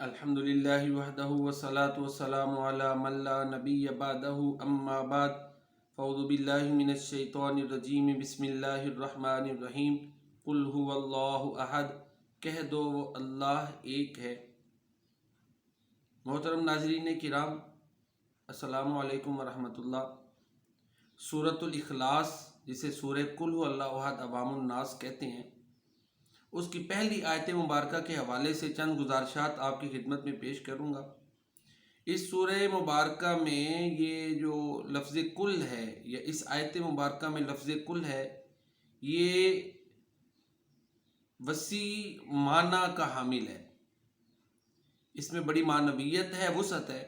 الحمد للہ وحدہ والصلاة والسلام علی من لا نبی بعدہ اما بعد فاعوذ باللہ من الشیطان الرجیم بسم اللہ الرحمن الرحیم قل هو اللہ احد کہہ دو وہ اللہ ایک ہے۔ محترم ناظرین کرام، السلام علیکم ورحمۃ اللہ۔ سورۃ الاخلاص، جسے سورہ قل هو اللہ احد عوام الناس کہتے ہیں، اس کی پہلی آیت مبارکہ کے حوالے سے چند گزارشات آپ کی خدمت میں پیش کروں گا۔ اس سورہ مبارکہ میں یہ جو لفظ کل ہے، یا اس آیت مبارکہ میں لفظ کل ہے، یہ وسیع معنی کا حامل ہے۔ اس میں بڑی معنویت ہے، وسعت ہے۔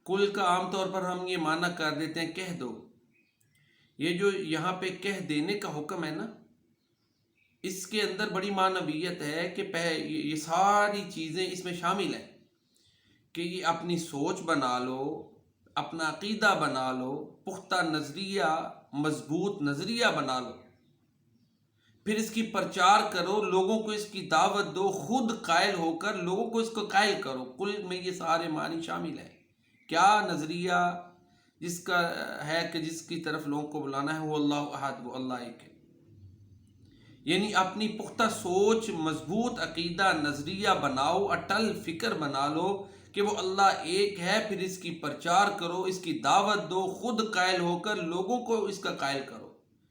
کل کا عام طور پر ہم یہ معنی کر دیتے ہیں کہہ دو۔ یہ جو یہاں پہ کہہ دینے کا حکم ہے نا، اس کے اندر بڑی معنویت ہے کہ یہ ساری چیزیں اس میں شامل ہیں کہ یہ اپنی سوچ بنا لو، اپنا عقیدہ بنا لو، پختہ نظریہ، مضبوط نظریہ بنا لو، پھر اس کی پرچار کرو، لوگوں کو اس کی دعوت دو، خود قائل ہو کر لوگوں کو اس کو قائل کرو۔ کل میں یہ سارے معنی شامل ہیں۔ کیا نظریہ جس کا ہے کہ جس کی طرف لوگوں کو بلانا ہے، وہ اللہ احد، وہ اللہ ایک ہے۔ یعنی اپنی پختہ سوچ، مضبوط عقیدہ نظریہ بناؤ، اٹل فکر بنا لو کہ وہ اللہ ایک ہے، پھر اس کی پرچار کرو، اس کی دعوت دو، خود قائل ہو کر لوگوں کو اس کا قائل کرو۔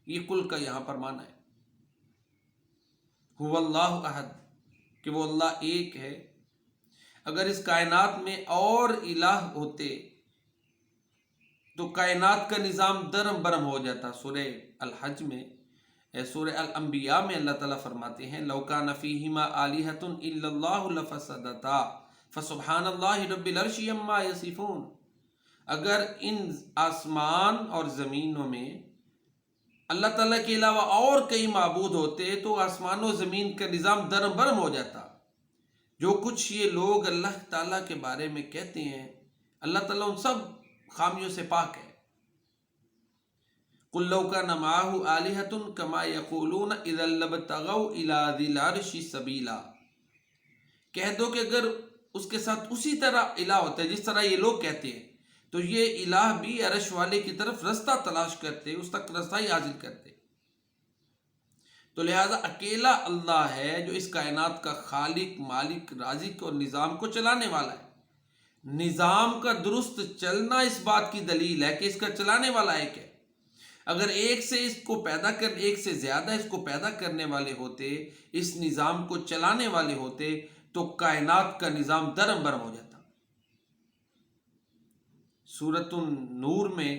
یہ کل کا یہاں پر معنی ہے، هو اللہ احد، کہ وہ اللہ ایک ہے۔ اگر اس کائنات میں اور الہ ہوتے تو کائنات کا نظام درم برم ہو جاتا۔ سورہ الحج میں، سورہ الانبیاء میں اللہ تعالیٰ فرماتے ہیں لو کان فیہما آلہۃ الا اللہ لفسدتا فسبحان اللہ رب العرش عما یصفون۔ اگر ان آسمان اور زمینوں میں اللہ تعالیٰ کے علاوہ اور کئی معبود ہوتے تو آسمان و زمین کا نظام درم برم ہو جاتا۔ جو کچھ یہ لوگ اللہ تعالیٰ کے بارے میں کہتے ہیں، اللہ تعالیٰ ان سب خامیوں سے پاک ہے۔ قُلْ لَوْ كَانَ مَعَهُ آلِهَةٌ كَمَا يَقُولُونَ إِذًا لَابْتَغَوْا إِلَىٰ ذِي الْعَرْشِ سَبِيلًا۔ کہہ دو کہ اگر اس کے ساتھ اسی طرح الہ ہوتا ہے جس طرح یہ لوگ کہتے ہیں، تو یہ الہ بھی عرش والے کی طرف رستہ تلاش کرتے، اس تک رستہ ہی حاصل کرتے۔ تو لہذا اکیلا اللہ ہے جو اس کائنات کا خالق، مالک، رازق اور نظام کو چلانے والا ہے۔ نظام کا درست چلنا اس بات کی دلیل ہے کہ اس کا چلانے والا ایک ہے۔ اگر ایک سے اس کو پیدا کر، ایک سے زیادہ اس کو پیدا کرنے والے ہوتے، اس نظام کو چلانے والے ہوتے، تو کائنات کا نظام درم برم ہو جاتا۔ سورۃ النور میں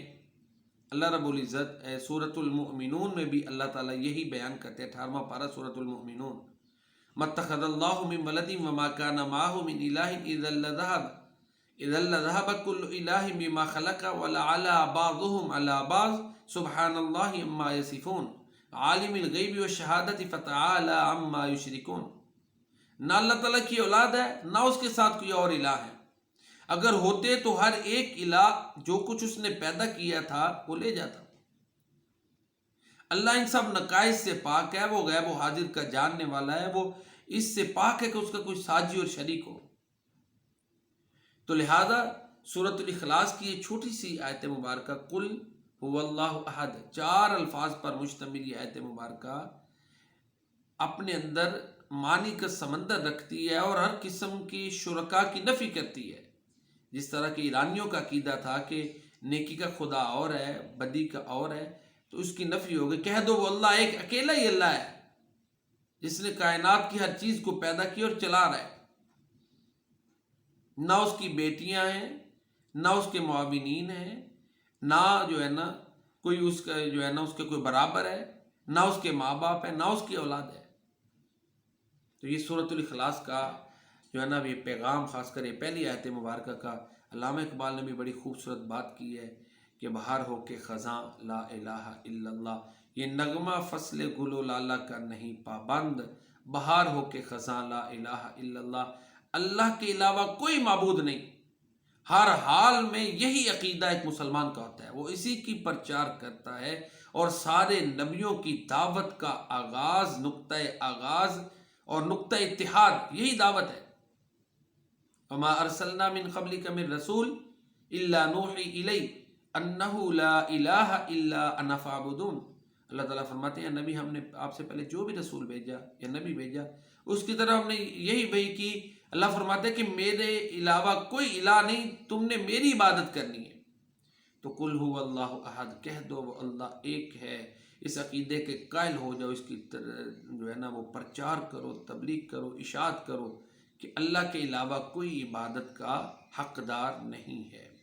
اللہ رب العزت، سورۃ المؤمنون میں بھی اللہ تعالیٰ یہی بیان کرتے ہیں، 18واں پارہ سورۃ المؤمنون، مَتَّخَذَ اللَّهُ مِن وَلَدٍ وَمَا كَانَ مَعَهُ مِنْ إِلَٰهٍ إِذًا لَذَهَبَ كُلُّ إِلَٰهٍ بِمَا خَلَقَ وَلَعَلَا بَعْضُهُمْ عَلَىٰ بَعْضٍ سُبْحَانَ اللَّهِ عَمَّا يَصِفُونَ عَالِمِ الْغَيْبِ وَالشَّهَادَةِ فَتَعَالَىٰ عَمَّا يُشْرِكُونَ۔ نہ اللہ تعالیٰ کی اولاد ہے، نہ اس کے ساتھ کوئی اور الہ ہے۔ اگر ہوتے تو ہر ایک الہ جو کچھ اس نے پیدا کیا تھا وہ لے جاتا۔ اللہ ان سب نقائص سے پاک ہے، وہ غیب و حاضر کا جاننے والا ہے، وہ اس سے پاک ہے کہ اس کا کوئی ساجی اور شریک ہو۔ تو لہذا سورۃ الاخلاص کی یہ چھوٹی سی آیت مبارکہ قل هو اللہ احد، 4 الفاظ پر مشتمل یہ آیت مبارکہ اپنے اندر معنی کا سمندر رکھتی ہے اور ہر قسم کی شرکا کی نفی کرتی ہے۔ جس طرح کہ ایرانیوں کا عقیدہ تھا کہ نیکی کا خدا اور ہے، بدی کا اور ہے، تو اس کی نفی ہو گئی۔ کہہ دو وہ اللہ ایک، اکیلا ہی اللہ ہے جس نے کائنات کی ہر چیز کو پیدا کی اور چلا رہا ہے۔ نہ اس کی بیٹیاں ہیں، نہ اس کے معاونین ہیں، نہ جو ہے نا کوئی اس کا جو ہے نا اس کے کوئی برابر ہے، نہ اس کے ماں باپ ہے، نہ اس کی اولاد ہے۔ تو یہ سورۃ الاخلاص کا جو ہے نا یہ پیغام، خاص کر یہ پہلی آیت مبارکہ کا، علامہ اقبال نے بھی بڑی خوبصورت بات کی ہے کہ بہار ہو کے خزاں لا الہ الا اللہ، یہ نغمہ فصل گل و لالہ کا نہیں پابند، بہار ہو کے خزاں لا الہ الا اللہ، اللہ کے علاوہ کوئی معبود نہیں۔ ہر حال میں یہی عقیدہ ایک مسلمان کا ہوتا ہے، وہ اسی کی پرچار کرتا ہے، اور سارے نبیوں کی دعوت کا آغاز، نقطۂ آغاز اور نقطۂ اتحاد یہی دعوت ہے۔ وما ارسلنا من قبلک من رسول الا نوحی الی انہ لا الہ الا انا فاعبدون۔ اللہ تعالیٰ فرماتے ہیں نبی ہم نے آپ سے پہلے جو بھی رسول بھیجا یا نبی بھیجا اس کی طرح ہم نے یہی وحی کی۔ اللہ فرماتے ہیں کہ میرے علاوہ کوئی الہ نہیں، تم نے میری عبادت کرنی ہے۔ تو قل هو اللہ احد، کہہ دو وہ اللہ ایک ہے۔ اس عقیدے کے قائل ہو جاؤ، اس کی جو ہے نا وہ پرچار کرو، تبلیغ کرو، اشاعت کرو کہ اللہ کے علاوہ کوئی عبادت کا حقدار نہیں ہے۔